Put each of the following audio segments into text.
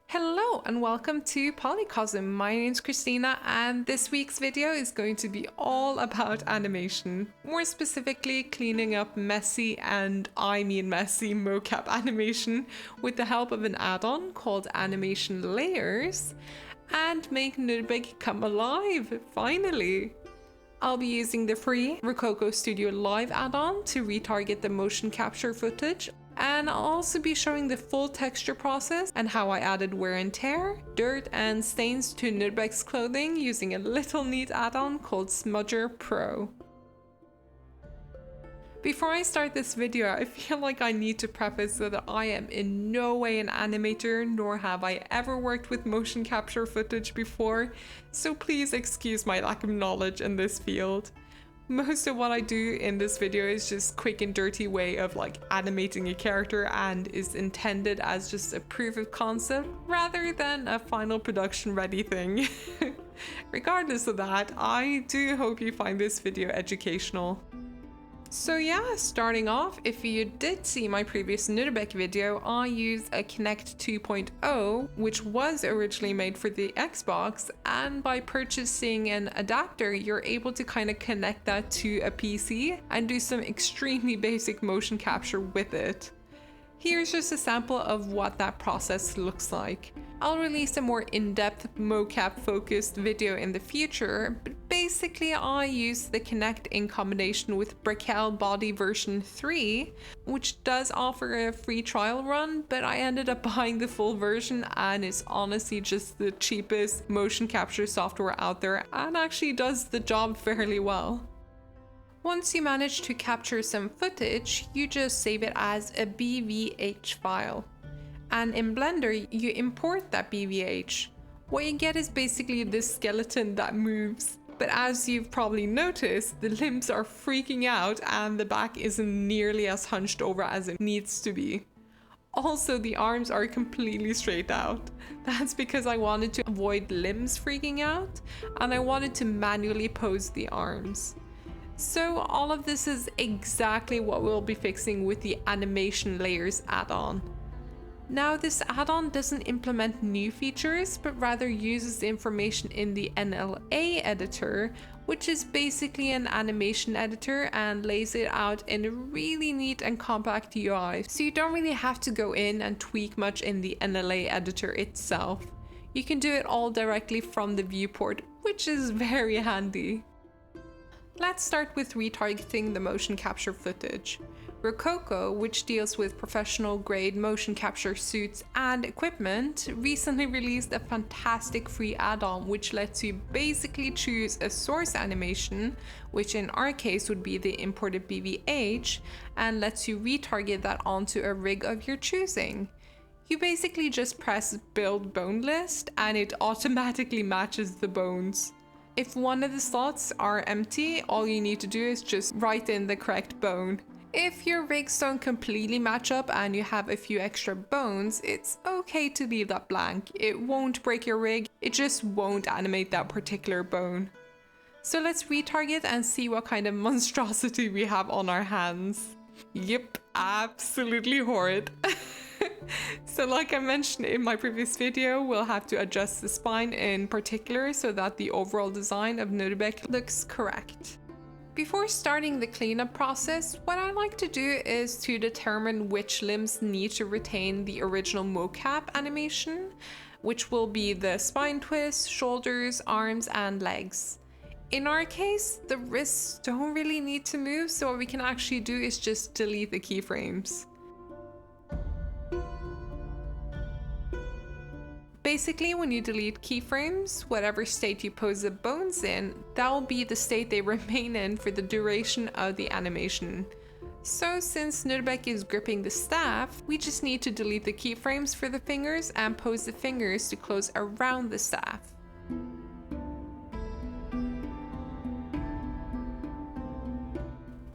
Hello and welcome to PolyCosm. My name's Christina and this week's video is going to be all about animation. More specifically, cleaning up messy, and I mean messy, mocap animation with the help of an add-on called Animation Layers and make Nurbek come alive, finally! I'll be using the free Rokoko Studio Live add-on to retarget the motion capture footage, and I'll also be showing the full texture process and how I added wear and tear, dirt and stains to Nurbek's clothing using a little neat add-on called SMUDGR Pro. Before I start this video, I feel like I need to preface that I am in no way an animator, nor have I ever worked with motion capture footage before, so please excuse my lack of knowledge in this field. Most of what I do in this video is just quick and dirty way of animating a character and is intended as just a proof of concept rather than a final production ready thing. Regardless of that, I do hope you find this video educational. So yeah, starting off, if you did see my previous Nurbek video, I use a Kinect 2.0, which was originally made for the Xbox, and by purchasing an adapter, you're able to kind of connect that to a PC and do some extremely basic motion capture with it. Here's just a sample of what that process looks like. I'll release a more in-depth mocap focused video in the future, but basically I use the Kinect in combination with Brekel Body version 3, which does offer a free trial run, but I ended up buying the full version and it's honestly just the cheapest motion capture software out there and actually does the job fairly well. Once you manage to capture some footage, you just save it as a BVH file. And in Blender, you import that BVH. What you get is basically this skeleton that moves. But as you've probably noticed, the limbs are freaking out and the back isn't nearly as hunched over as it needs to be. Also, the arms are completely straight out. That's because I wanted to avoid limbs freaking out and I wanted to manually pose the arms. So all of this is exactly what we'll be fixing with the Animation Layers add-on. Now, this add-on doesn't implement new features, but rather uses the information in the NLA editor, which is basically an animation editor, and lays it out in a really neat and compact UI. So you don't really have to go in and tweak much in the NLA editor itself. You can do it all directly from the viewport, which is very handy. Let's start with retargeting the motion capture footage. Rokoko, which deals with professional grade motion capture suits and equipment, recently released a fantastic free add-on which lets you basically choose a source animation, which in our case would be the imported BVH, and lets you retarget that onto a rig of your choosing. You basically just press build bone list and it automatically matches the bones. If one of the slots are empty, all you need to do is just write in the correct bone. If your rigs don't completely match up and you have a few extra bones, it's okay to leave that blank. It won't break your rig, it just won't animate that particular bone. So let's retarget and see what kind of monstrosity we have on our hands. Yep, absolutely horrid. So like I mentioned in my previous video, we'll have to adjust the spine in particular so that the overall design of Nurbek looks correct. Before starting the cleanup process, what I like to do is to determine which limbs need to retain the original mocap animation, which will be the spine twist, shoulders, arms, and legs. In our case, the wrists don't really need to move, so what we can actually do is just delete the keyframes. Basically, when you delete keyframes, whatever state you pose the bones in, that will be the state they remain in for the duration of the animation. So since Nurbek is gripping the staff, we just need to delete the keyframes for the fingers and pose the fingers to close around the staff.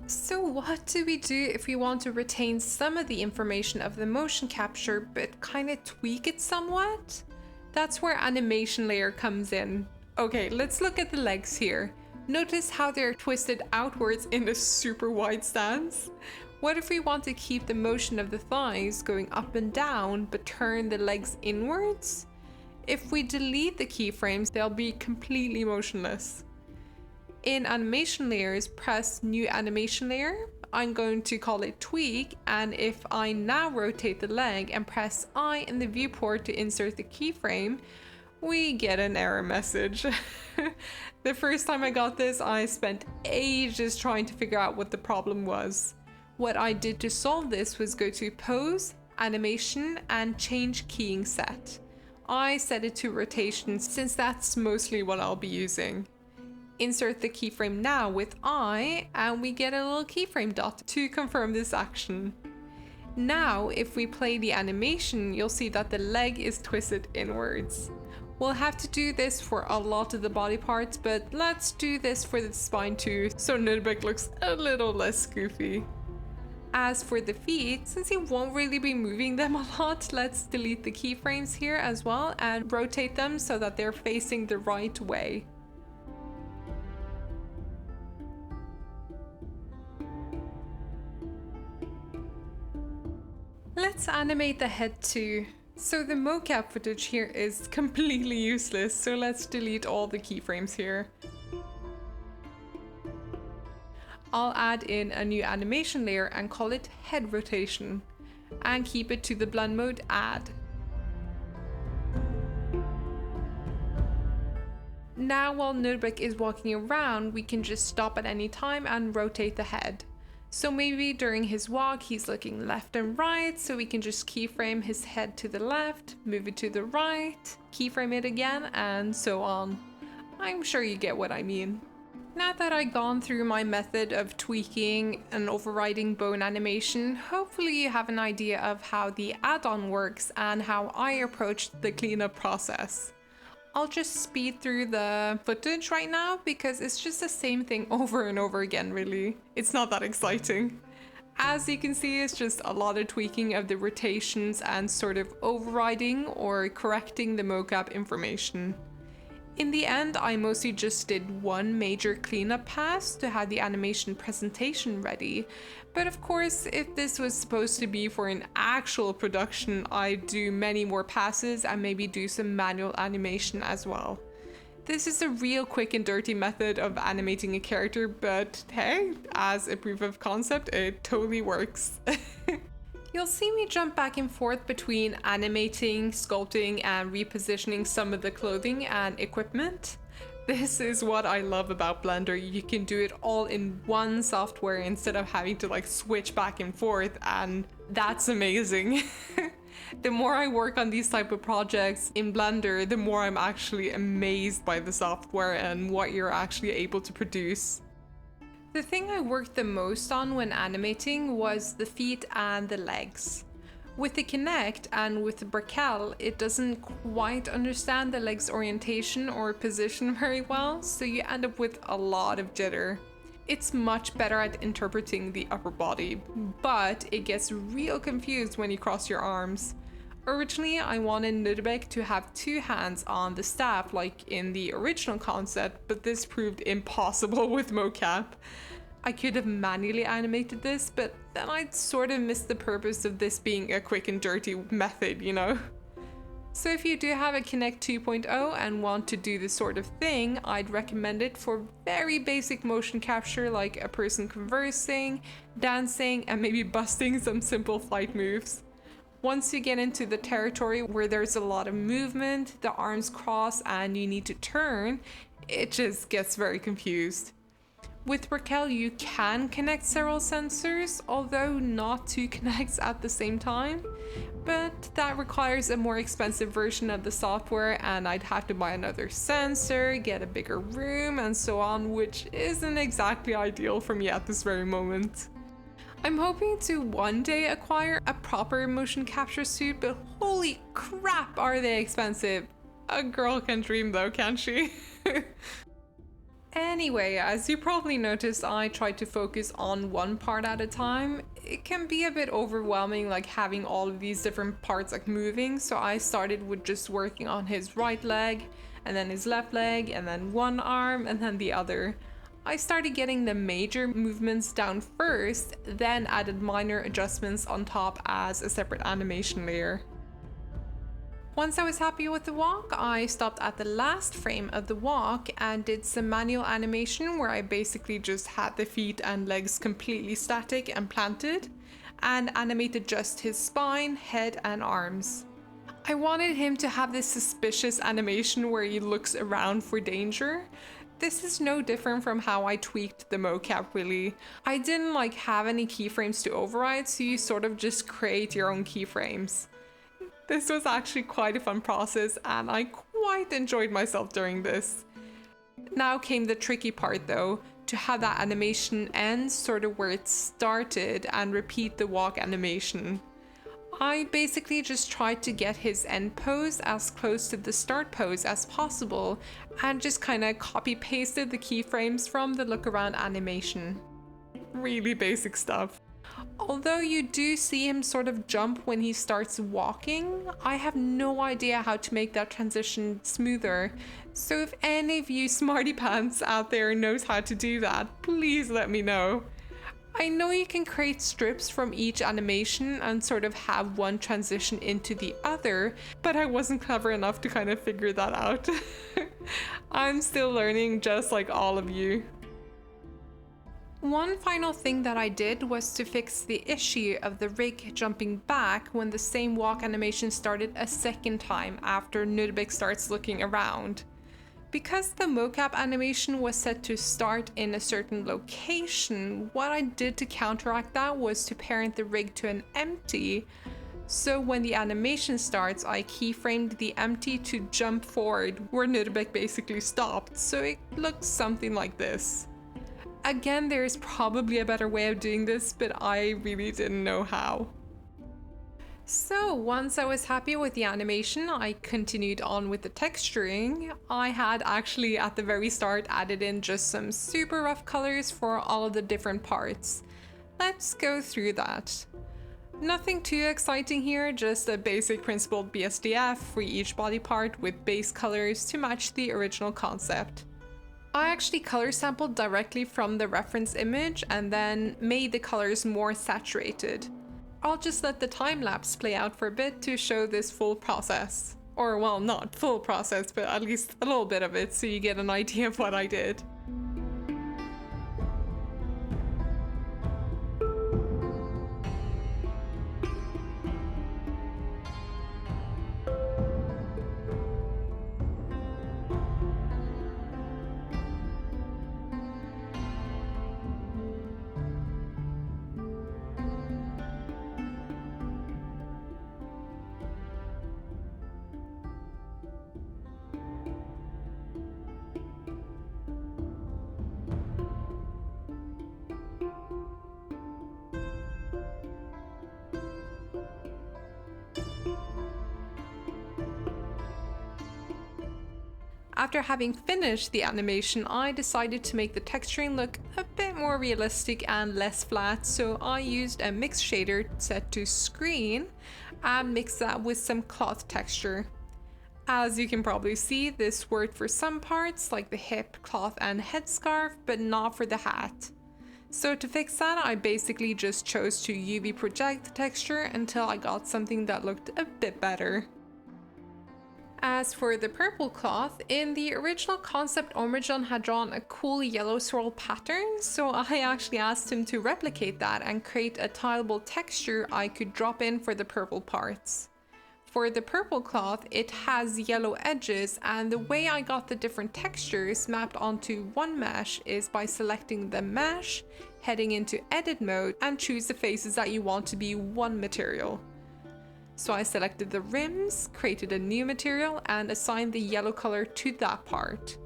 So what do we do if we want to retain some of the information of the motion capture but kind of tweak it somewhat? That's where animation layer comes in. Okay, let's look at the legs here. Notice how they're twisted outwards in a super wide stance? What if we want to keep the motion of the thighs going up and down, but turn the legs inwards? If we delete the keyframes, they'll be completely motionless. In animation layers, press new animation layer. I'm going to call it tweak, and if I now rotate the leg and press I in the viewport to insert the keyframe, we get an error message. The first time I got this, I spent ages trying to figure out what the problem was. What I did to solve this was go to Pose, Animation, and change keying set. I set it to rotation since that's mostly what I'll be using. Insert the keyframe now with I, and we get a little keyframe dot to confirm this action. Now, if we play the animation, you'll see that the leg is twisted inwards. We'll have to do this for a lot of the body parts, but let's do this for the spine too, so Nurbek looks a little less goofy. As for the feet, since he won't really be moving them a lot, let's delete the keyframes here as well and rotate them so that they're facing the right way. Let's animate the head too. So the mocap footage here is completely useless, so let's delete all the keyframes here. I'll add in a new animation layer and call it head rotation, and keep it to the blend mode add. Now while Nurbek is walking around, we can just stop at any time and rotate the head. So maybe during his walk he's looking left and right, so we can just keyframe his head to the left, move it to the right, keyframe it again, and so on. I'm sure you get what I mean. Now that I've gone through my method of tweaking and overriding bone animation, hopefully you have an idea of how the add-on works and how I approached the cleanup process. I'll just speed through the footage right now because it's just the same thing over and over again, really. It's not that exciting. As you can see, it's just a lot of tweaking of the rotations and sort of overriding or correcting the mocap information. In the end, I mostly just did one major cleanup pass to have the animation presentation ready, but of course, if this was supposed to be for an actual production, I'd do many more passes and maybe do some manual animation as well. This is a real quick and dirty method of animating a character, but hey, as a proof of concept, it totally works. You'll see me jump back and forth between animating, sculpting, and repositioning some of the clothing and equipment. This is what I love about Blender. You can do it all in one software instead of having to like switch back and forth, and that's amazing. The more I work on these type of projects in Blender, the more I'm actually amazed by the software and what you're actually able to produce. The thing I worked the most on when animating was the feet and the legs. With the Kinect and with the Brekel, it doesn't quite understand the leg's orientation or position very well, so you end up with a lot of jitter. It's much better at interpreting the upper body, but it gets real confused when you cross your arms. Originally, I wanted Nurbek to have two hands on the staff like in the original concept, but this proved impossible with mocap. I could have manually animated this, but then I'd sort of missed the purpose of this being a quick and dirty method, you know? So if you do have a Kinect 2.0 and want to do this sort of thing, I'd recommend it for very basic motion capture like a person conversing, dancing, and maybe busting some simple flight moves. Once you get into the territory where there's a lot of movement, the arms cross, and you need to turn, it just gets very confused. With Brekel, you can connect several sensors, although not two Kinects at the same time, but that requires a more expensive version of the software, and I'd have to buy another sensor, get a bigger room, and so on, which isn't exactly ideal for me at this very moment. I'm hoping to one day acquire a proper motion capture suit, but holy crap are they expensive. A girl can dream though, can't she? Anyway, as you probably noticed, I try to focus on one part at a time. It can be a bit overwhelming, like having all of these different parts like moving, so I started with just working on his right leg, and then his left leg, and then one arm, and then the other. I started getting the major movements down first, then added minor adjustments on top as a separate animation layer. Once I was happy with the walk, I stopped at the last frame of the walk and did some manual animation where I basically just had the feet and legs completely static and planted, and animated just his spine, head, and arms. I wanted him to have this suspicious animation where he looks around for danger. This is no different from how I tweaked the mocap really. I didn't have any keyframes to override, so you sort of just create your own keyframes. This was actually quite a fun process and I quite enjoyed myself during this. Now came the tricky part though, to have that animation end sort of where it started and repeat the walk animation. I basically just tried to get his end pose as close to the start pose as possible and just kind of copy pasted the keyframes from the look around animation. Really basic stuff. Although you do see him sort of jump when he starts walking, I have no idea how to make that transition smoother. So if any of you smarty pants out there knows how to do that, please let me know. I know you can create strips from each animation and sort of have one transition into the other, but I wasn't clever enough to kind of figure that out. I'm still learning just like all of you. One final thing that I did was to fix the issue of the rig jumping back when the same walk animation started a second time after Nurbek starts looking around. Because the mocap animation was set to start in a certain location, what I did to counteract that was to parent the rig to an empty. So when the animation starts, I keyframed the empty to jump forward where Nurbek basically stopped, so it looks something like this. Again, there's probably a better way of doing this, but I really didn't know how. So once I was happy with the animation, I continued on with the texturing. I had actually at the very start added in just some super rough colors for all of the different parts. Let's go through that. Nothing too exciting here, just a basic principled BSDF for each body part with base colors to match the original concept. I actually color sampled directly from the reference image and then made the colors more saturated. I'll just let the time lapse play out for a bit to show this full process. Or well, not full process, but at least a little bit of it so you get an idea of what I did. After having finished the animation, I decided to make the texturing look a bit more realistic and less flat, so I used a mix shader set to screen and mixed that with some cloth texture. As you can probably see, this worked for some parts like the hip, cloth and headscarf, but not for the hat. So to fix that, I basically just chose to UV project the texture until I got something that looked a bit better. As for the purple cloth, in the original concept, Omrajan had drawn a cool yellow swirl pattern, so I actually asked him to replicate that and create a tileable texture I could drop in for the purple parts. For the purple cloth, it has yellow edges, and the way I got the different textures mapped onto one mesh is by selecting the mesh, heading into edit mode, and choose the faces that you want to be one material. So I selected the rims, created a new material, and assigned the yellow color to that part.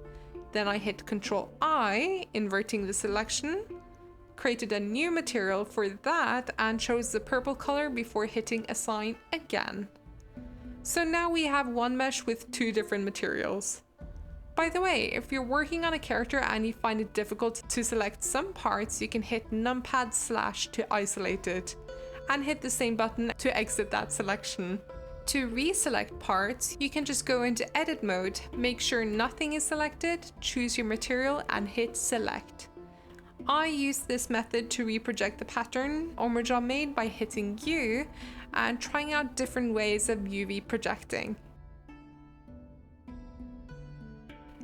Then I hit Ctrl I, inverting the selection, created a new material for that, and chose the purple color before hitting Assign again. So now we have one mesh with two different materials. By the way, if you're working on a character and you find it difficult to select some parts, you can hit numpad / to isolate it, and hit the same button to exit that selection. To reselect parts, you can just go into edit mode, make sure nothing is selected, choose your material and hit select. I use this method to reproject the pattern ombre I made by hitting U and trying out different ways of UV projecting.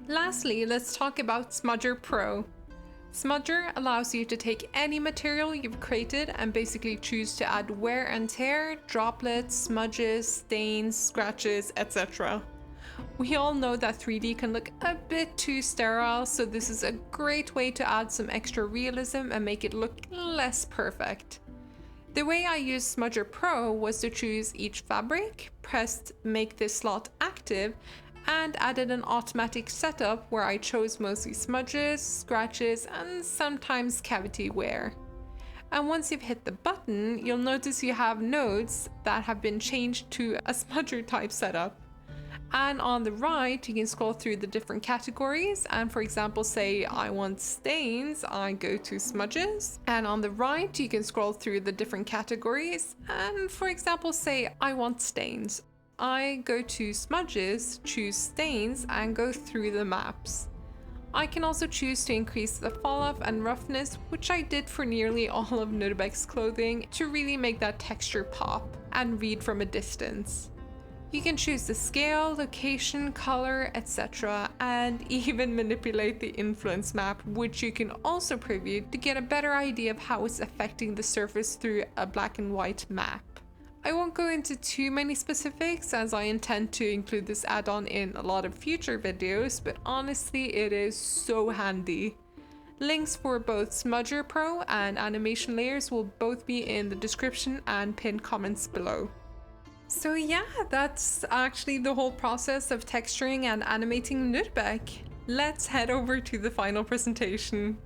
Lastly, let's talk about SMUDGR Pro. SMUDGR allows you to take any material you've created and basically choose to add wear and tear, droplets, smudges, stains, scratches, etc. We all know that 3D can look a bit too sterile, so this is a great way to add some extra realism and make it look less perfect. The way I used SMUDGR Pro was to choose each fabric, pressed make this slot active, and added an automatic setup where I chose mostly smudges, scratches, and sometimes cavity wear. And once you've hit the button, you'll notice you have nodes that have been changed to a SMUDGR type setup. And on the right, you can scroll through the different categories, and for example, say I want stains, I go to smudges, and on the right you can scroll through the different categories, and for example, say I want stains. I go to smudges, choose stains, and go through the maps. I can also choose to increase the falloff and roughness, which I did for nearly all of Nurbek's clothing to really make that texture pop and read from a distance. You can choose the scale, location, color, etc., and even manipulate the influence map, which you can also preview to get a better idea of how it's affecting the surface through a black and white map. I won't go into too many specifics as I intend to include this add-on in a lot of future videos, but honestly it is so handy. Links for both SMUDGR Pro and animation layers will both be in the description and pinned comments below. So yeah, that's actually the whole process of texturing and animating Nurbek. Let's head over to the final presentation.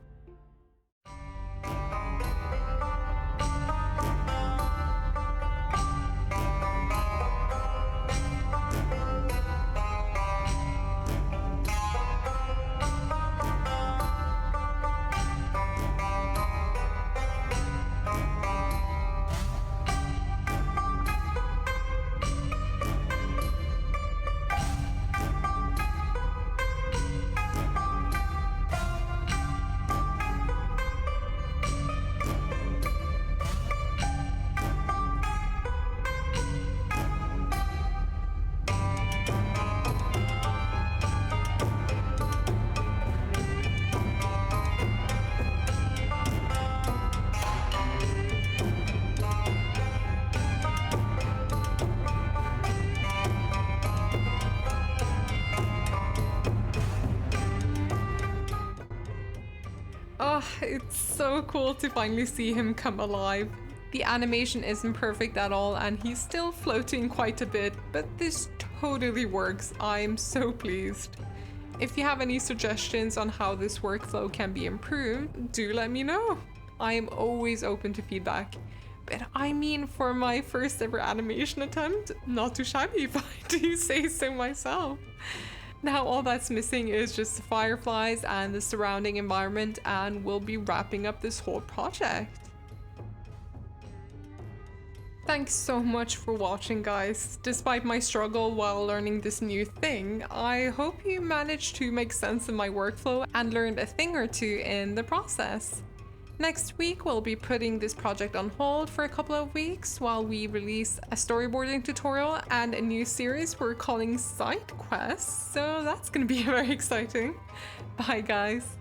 Oh, it's so cool to finally see him come alive. The animation isn't perfect at all and he's still floating quite a bit, but this totally works. I'm so pleased. If you have any suggestions on how this workflow can be improved, do let me know. I am always open to feedback. But I mean, for my first ever animation attempt, not too shabby if I do say so myself. Now all that's missing is just the fireflies and the surrounding environment, and we'll be wrapping up this whole project. Thanks so much for watching, guys. Despite my struggle while learning this new thing, I hope you managed to make sense of my workflow and learned a thing or two in the process. Next week, we'll be putting this project on hold for a couple of weeks while we release a storyboarding tutorial and a new series we're calling Side Quests, so that's gonna be very exciting. Bye, guys.